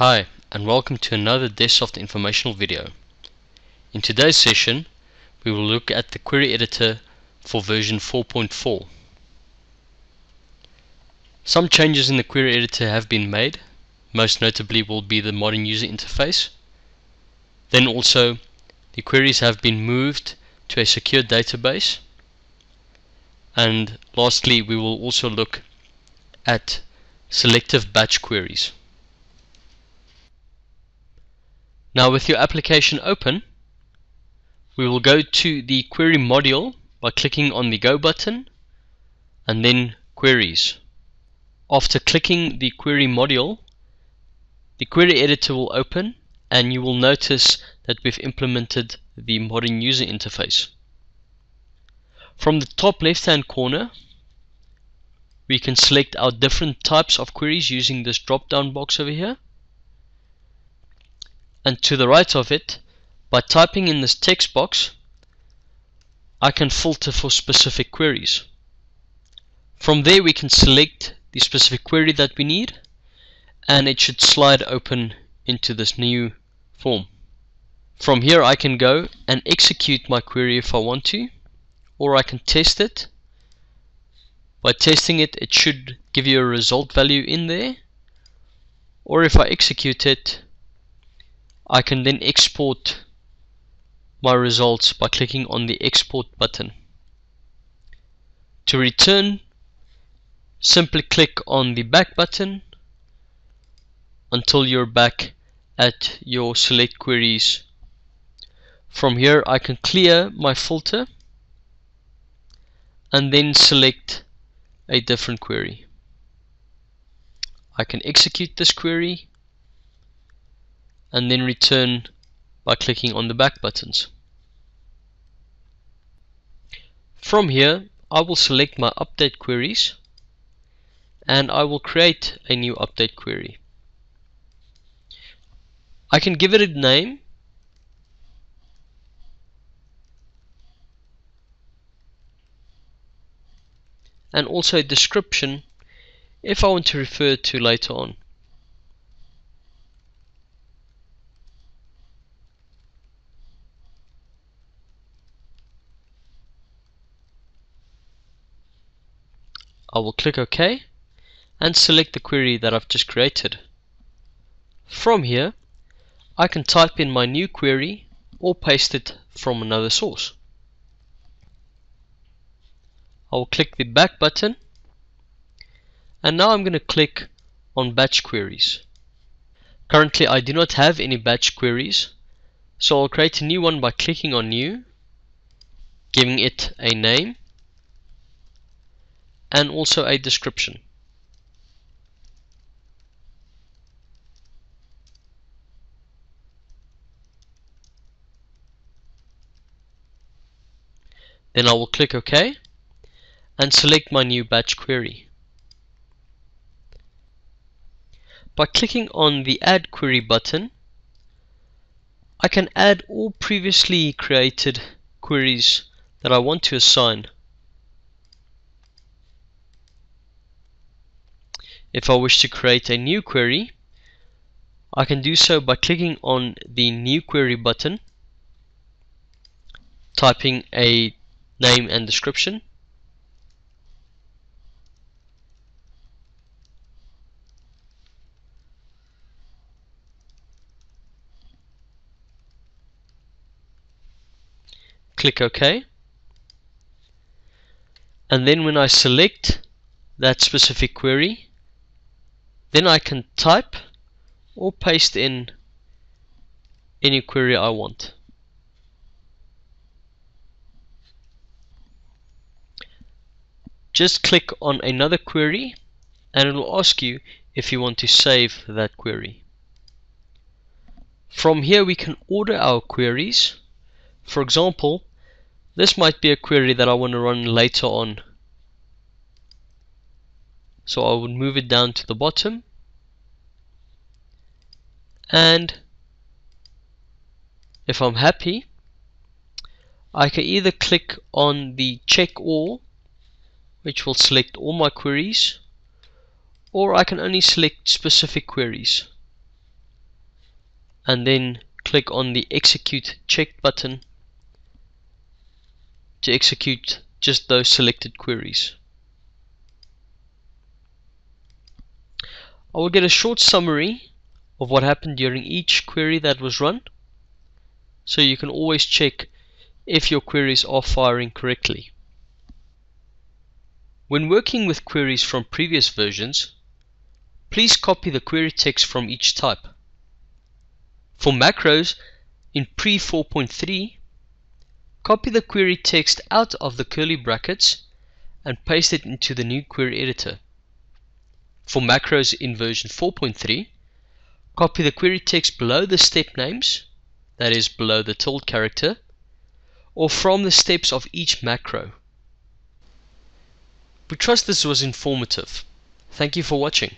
Hi, and welcome to another DesSoft informational video. In today's session, we will look at the query editor for version 4.4. Some changes in the query editor have been made. Most notably will be the modern user interface. Then also, the queries have been moved to a secure database. And lastly, we will also look at selective batch queries. Now, with your application open, we will go to the query module by clicking on the Go button and then Queries. After clicking the query module, the query editor will open and you will notice that we've implemented the modern user interface. From the top left hand corner, we can select our different types of queries using this drop down box over here. And to the right of it, by typing in this text box, I can filter for specific queries. From there we can select the specific query that we need, and it should slide open into this new form. From here I can go and execute my query if I want to, or I can test it. By testing it, it should give you a result value in there, or if I execute it, I can then export my results by clicking on the export button. To return, simply click on the back button until you're back at your select queries. From here I can clear my filter and then select a different query. I can execute this query and then return by clicking on the back buttons. From here I will select my update queries and I will create a new update query. I can give it a name and also a description if I want to refer to later on. I will click OK and select the query that I've just created. From here I can type in my new query or paste it from another source. I will click the back button and now I'm going to click on batch queries. Currently I do not have any batch queries, so I'll create a new one by clicking on new, giving it a name and also a description. Then I will click OK and select my new batch query. By clicking on the Add Query button, I can add all previously created queries that I want to assign. If I wish to create a new query, I can do so by clicking on the New Query button, typing a name and description, click OK, and then when I select that specific query, then I can type or paste in any query I want. Just click on another query and it will ask you if you want to save that query. From here we can order our queries. For example, this might be a query that I want to run later on. So I would move it down to the bottom and if I'm happy, I can either click on the check all, which will select all my queries, or I can only select specific queries. and then click on the execute check button to execute just those selected queries. I will get a short summary of what happened during each query that was run, so you can always check if your queries are firing correctly. When working with queries from previous versions, please copy the query text from each type. For macros in pre 4.3, copy the query text out of the curly brackets and paste it into the new query editor. For macros in version 4.3, copy the query text below the step names, that is below the tilde character, or from the steps of each macro. We trust this was informative. Thank you for watching.